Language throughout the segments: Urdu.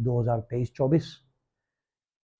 2023-24।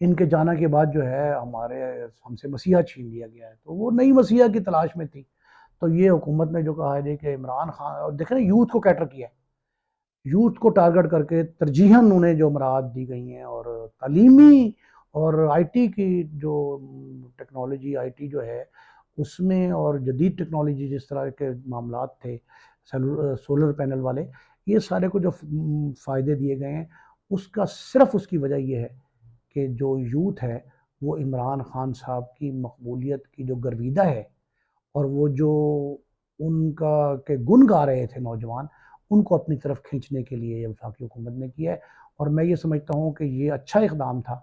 ان کے جانا کے بعد جو ہے ہم سے مسیحا چھین لیا گیا ہے، تو وہ نئی مسیحا کی تلاش میں تھی۔ تو یہ حکومت نے جو کہا ہے کہ عمران خان، اور دیکھیں یوتھ کو کیٹر کیا ہے، یوتھ کو ٹارگٹ کر کے ترجیحاً انہیں جو مراعات دی گئی ہیں، اور تعلیمی اور آئی ٹی کی جو ٹیکنالوجی، آئی ٹی جو ہے اس میں، اور جدید ٹیکنالوجی جس طرح کے معاملات تھے سولر پینل والے، یہ سارے کو جو فائدے دیے گئے ہیں، اس کا صرف اس کی وجہ یہ ہے کہ جو یوتھ ہے وہ عمران خان صاحب کی مقبولیت کی جو گرویدہ ہے، اور وہ جو ان کا کہ گن گا رہے تھے نوجوان، ان کو اپنی طرف کھینچنے کے لیے یہ وفاقی حکومت نے کیا ہے۔ اور میں یہ سمجھتا ہوں کہ یہ اچھا اقدام تھا۔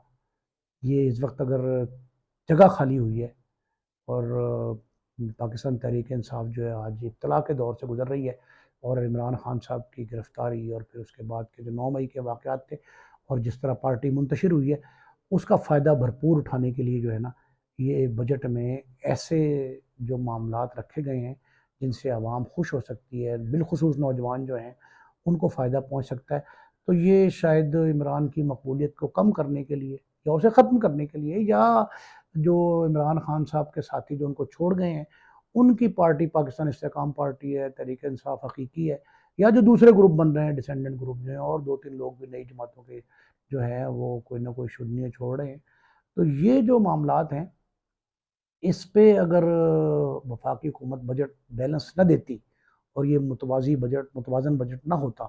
یہ اس وقت اگر جگہ خالی ہوئی ہے، اور پاکستان تحریک انصاف جو ہے آج ابتلا کے دور سے گزر رہی ہے، اور عمران خان صاحب کی گرفتاری اور پھر اس کے بعد کے جو 9 مئی کے واقعات تھے، اور جس طرح پارٹی منتشر ہوئی ہے، اس کا فائدہ بھرپور اٹھانے کے لیے جو ہے نا، یہ بجٹ میں ایسے جو معاملات رکھے گئے ہیں جن سے عوام خوش ہو سکتی ہے، بالخصوص نوجوان جو ہیں ان کو فائدہ پہنچ سکتا ہے۔ تو یہ شاید عمران کی مقبولیت کو کم کرنے کے لیے، یا اسے ختم کرنے کے لیے، یا جو عمران خان صاحب کے ساتھی جو ان کو چھوڑ گئے ہیں، ان کی پارٹی پاکستان استحکام پارٹی ہے، تحریک انصاف حقیقی ہے، یا جو دوسرے گروپ بن رہے ہیں ڈسینڈنٹ گروپ جو ہیں، اور 2-3 لوگ بھی نئی جماعتوں کے جو ہیں وہ کوئی نہ کوئی شدنیاں چھوڑ رہے ہیں، تو یہ جو معاملات ہیں اس پہ اگر وفاقی حکومت بجٹ بیلنس نہ دیتی، اور یہ متوازن بجٹ نہ ہوتا،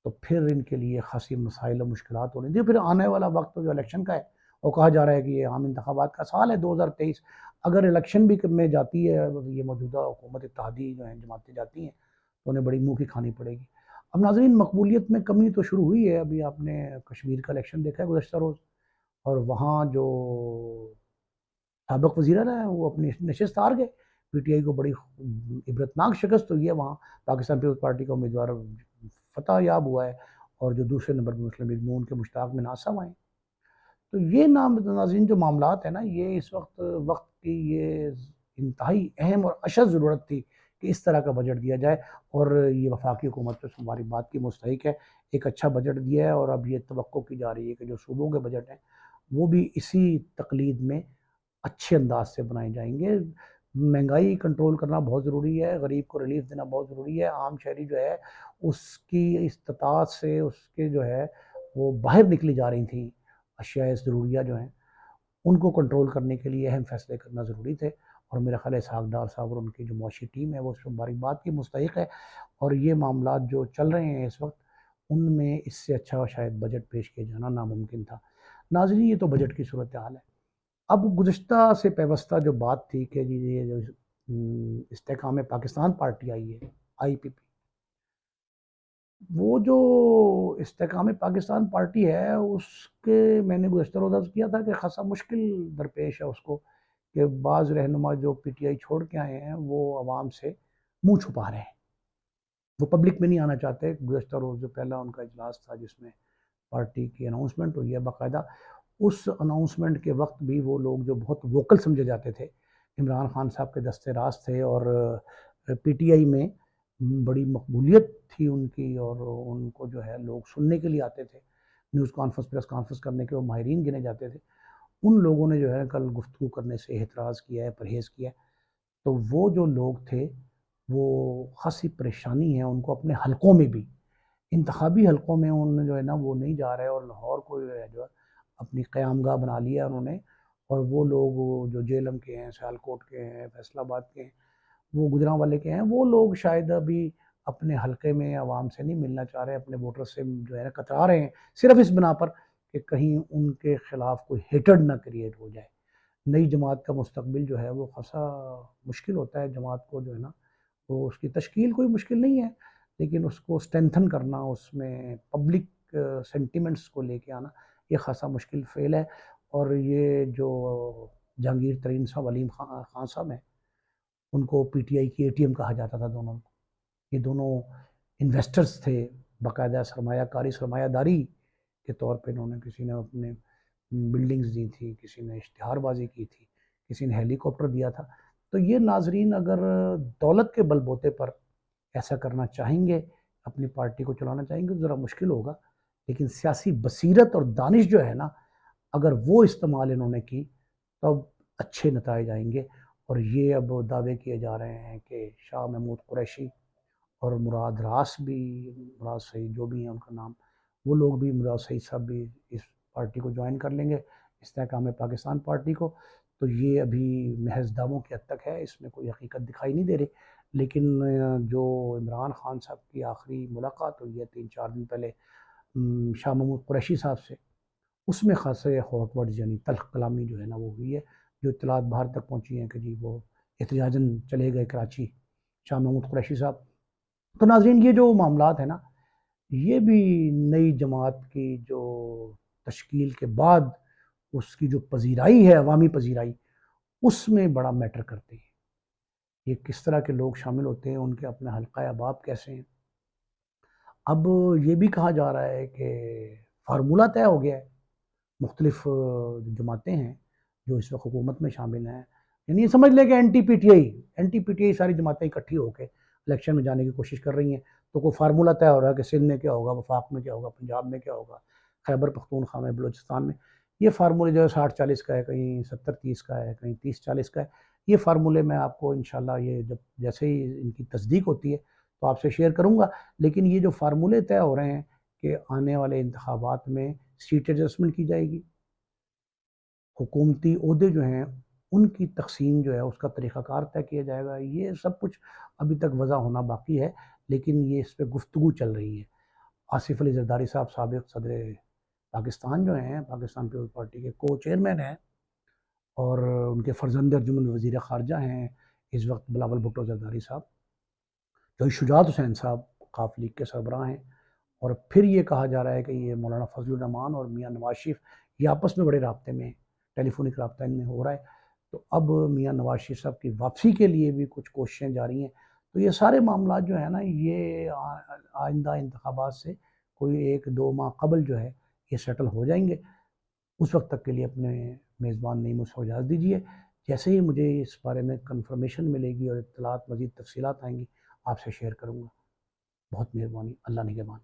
تو پھر ان کے لیے خاصی مسائل و مشکلات ہو رہی تھیں۔ پھر آنے والا وقت جو الیکشن کا ہے، وہ کہا جا رہا ہے کہ یہ عام انتخابات کا سال ہے 2023، اگر الیکشن بھی میں جاتی ہے یہ موجودہ حکومت اتحادی جو ہیں جماعتیں جاتی ہیں، تو انہیں بڑی منہ کی کھانی پڑے گی۔ اب ناظرین، مقبولیت میں کمی تو شروع ہوئی ہے، ابھی آپ نے کشمیر کا الیکشن دیکھا ہے گزشتہ روز، اور وہاں جو سابق وزیر اعلیٰ ہیں وہ اپنی نشست ہار گئے، پی ٹی آئی کو بڑی عبرتناک شکست ہوئی ہے وہاں، پاکستان پیپلز پارٹی کا امیدوار فتح یاب ہوا ہے، اور جو دوسرے نمبر پہ مسلم لیگ نون کے مشتاق منہاج صاحب آئے۔ تو یہ ناظرین جو معاملات ہیں نا، یہ اس وقت کی یہ انتہائی اہم اور اشد ضرورت تھی کہ اس طرح کا بجٹ دیا جائے، اور یہ وفاقی حکومت تو ہماری بات کی مستحق ہے، ایک اچھا بجٹ دیا ہے، اور اب یہ توقع کی جا رہی ہے کہ جو صوبوں کے بجٹ ہیں وہ بھی اسی تقلید میں اچھے انداز سے بنائے جائیں گے۔ مہنگائی کنٹرول کرنا بہت ضروری ہے، غریب کو ریلیف دینا بہت ضروری ہے، عام شہری جو ہے اس کی استطاعت سے اس کے جو ہے وہ باہر نکلی جا رہی تھیں اشیاء ضروریہ جو ہیں، ان کو کنٹرول کرنے کے لیے اہم فیصلے کرنا ضروری تھے، اور میرا خیال ہے اسحاق ڈار صاحب اور ان کی جو معاشی ٹیم ہے وہ اس مبارک بات کی مستحق ہے، اور یہ معاملات جو چل رہے ہیں اس وقت، ان میں اس سے اچھا شاید بجٹ پیش کیا جانا ناممکن تھا۔ ناظرین، یہ تو بجٹ کی صورتحال ہے۔ اب گزشتہ سے پیوستہ جو بات تھی کہ یہ جو استحکام پاکستان پارٹی آئی ہے، آئی پی پی، وہ جو استحکام پاکستان پارٹی ہے اس کے میں نے گزشتہ روز عرض کیا تھا کہ خاصا مشکل درپیش ہے اس کو، کہ بعض رہنما جو پی ٹی آئی چھوڑ کے آئے ہیں وہ عوام سے منہ چھپا رہے ہیں، وہ پبلک میں نہیں آنا چاہتے۔ گزشتہ روز جو پہلا ان کا اجلاس تھا جس میں پارٹی کی اناؤنسمنٹ ہوئی ہے باقاعدہ، اس اناؤنسمنٹ کے وقت بھی وہ لوگ جو بہت ووکل سمجھے جاتے تھے، عمران خان صاحب کے دستے راز تھے، اور پی ٹی آئی میں بڑی مقبولیت تھی ان کی، اور ان کو جو ہے لوگ سننے کے لیے آتے تھے، نیوز کانفرنس پریس کانفرنس کرنے کے وہ ماہرین گنے جاتے تھے، ان لوگوں نے جو ہے کل گفتگو کرنے سے احتراز کیا ہے، پرہیز کیا ہے۔ تو وہ جو لوگ تھے وہ خاصی پریشانی ہے ان کو اپنے حلقوں میں بھی، انتخابی حلقوں میں ان جو ہے نا وہ نہیں جا رہے، اور لاہور کو جو ہے اپنی قیام گاہ بنا لیا انہوں نے، اور وہ لوگ جو جیلم کے ہیں، سیالکوٹ کے ہیں، فیصل آباد کے ہیں، وہ گجرانوالے کے ہیں، وہ لوگ شاید ابھی اپنے حلقے میں عوام سے نہیں ملنا چاہ رہے، اپنے ووٹر سے جو ہے نا کترا رہے ہیں، صرف اس بنا پر کہ کہیں ان کے خلاف کوئی ہیٹرڈ نہ کریٹ ہو جائے۔ نئی جماعت کا مستقبل جو ہے وہ خاصا مشکل ہوتا ہے، جماعت کو جو ہے نا وہ اس کی تشکیل کوئی مشکل نہیں ہے، لیکن اس کو اسٹرینتھن کرنا، اس میں پبلک سینٹیمنٹس کو لے کے آنا، یہ خاصا مشکل فعل ہے۔ اور یہ جو جہانگیر ترین صاحب، علیم خان صاحب ہیں، ان کو پی ٹی آئی کی اے ٹی ایم کہا جاتا تھا دونوں کو، یہ دونوں انویسٹرز تھے، باقاعدہ سرمایہ کاری، سرمایہ داری کے طور پہ انہوں نے، کسی نے اپنے بلڈنگز دی تھی، کسی نے اشتہار بازی کی تھی، کسی نے ہیلی کاپٹر دیا تھا۔ تو یہ ناظرین اگر دولت کے بل بوتے پر ایسا کرنا چاہیں گے، اپنی پارٹی کو چلانا چاہیں گے، تو ذرا مشکل ہوگا، لیکن سیاسی بصیرت اور دانش جو ہے نا اگر وہ استعمال انہوں نے کی تب اچھے نتائج آئیں گے۔ اور یہ اب دعوے کیے جا رہے ہیں کہ شاہ محمود قریشی اور مراد راس بھی، مراد سعید جو بھی ہیں ان کا نام، وہ لوگ بھی، مراد سعید صاحب بھی اس پارٹی کو جوائن کر لیں گے، استحکام پاکستان پارٹی کو۔ تو یہ ابھی محض دعووں کی حد تک ہے، اس میں کوئی حقیقت دکھائی نہیں دے رہی۔ لیکن جو عمران خان صاحب کی آخری ملاقات ہوئی ہے 3-4 دن پہلے شاہ محمود قریشی صاحب سے، اس میں خاصے ہاٹ ورڈز یعنی تلخ کلامی جو ہے نا وہ ہوئی ہے، جو اطلاعات باہر تک پہنچی ہیں کہ جی وہ احتجاجاً چلے گئے کراچی شاہ محمود قریشی صاحب۔ تو ناظرین، یہ جو معاملات ہیں نا، یہ بھی نئی جماعت کی جو تشکیل کے بعد اس کی جو پذیرائی ہے، عوامی پذیرائی، اس میں بڑا میٹر کرتے ہیں۔ یہ کس طرح کے لوگ شامل ہوتے ہیں، ان کے اپنے حلقہ احباب کیسے ہیں۔ اب یہ بھی کہا جا رہا ہے کہ فارمولہ طے ہو گیا ہے، مختلف جماعتیں ہیں جو اس وقت حکومت میں شامل ہیں، یعنی یہ سمجھ لیں کہ anti P T I ساری جماعتیں اکٹھی ہو کے الیکشن میں جانے کی کوشش کر رہی ہیں۔ تو کوئی فارمولہ طے ہو رہا ہے کہ سندھ میں کیا ہوگا، وفاق میں کیا ہوگا، پنجاب میں کیا ہوگا، خیبر پختونخوا میں، بلوچستان میں۔ یہ فارمولے جو ہے 60-40 کا ہے، کہیں 70-30 کا ہے، کہیں 30-40 کا ہے۔ یہ فارمولے میں آپ کو انشاءاللہ یہ جب جیسے ہی ان کی تصدیق ہوتی ہے تو آپ سے شیئر کروں گا۔ لیکن یہ جو فارمولے طے ہو رہے ہیں کہ آنے والے انتخابات میں سیٹ ایڈجسٹمنٹ کی جائے گی، حکومتی عہدے جو ہیں ان کی تقسیم جو ہے اس کا طریقہ کار طے کیا جائے گا، یہ سب کچھ ابھی تک وضع ہونا باقی ہے، لیکن یہ اس پہ گفتگو چل رہی ہے۔ آصف علی زرداری صاحب سابق صدر پاکستان جو ہیں، پاکستان پیپلز پارٹی کے کو چیئرمین ہیں، اور ان کے فرزند ارجمند وزیر خارجہ ہیں اس وقت بلاول بھٹو زرداری صاحب، جو شجاعت حسین صاحب قاف لیگ کے سربراہ ہیں۔ اور پھر یہ کہا جا رہا ہے کہ یہ مولانا فضل الرحمان اور میاں نواز شریف یہ آپس میں بڑے رابطے میں ہیں، ٹیلی فونک رابطہ ان میں ہو رہا ہے۔ تو اب میاں نواز شریف صاحب کی واپسی کے لیے بھی کچھ کوششیں جاری ہیں۔ تو یہ سارے معاملات جو ہیں نا، یہ آئندہ انتخابات سے کوئی 1-2 ماہ قبل جو ہے یہ سیٹل ہو جائیں گے۔ اس وقت تک کے لیے اپنے میزبان نعیم کو اجازت دیجیے۔ جیسے ہی مجھے اس بارے میں کنفرمیشن ملے گی اور اطلاعات مزید تفصیلات آئیں گی، آپ سے شیئر کروں گا۔ بہت مہربانی، اللہ نگہبان۔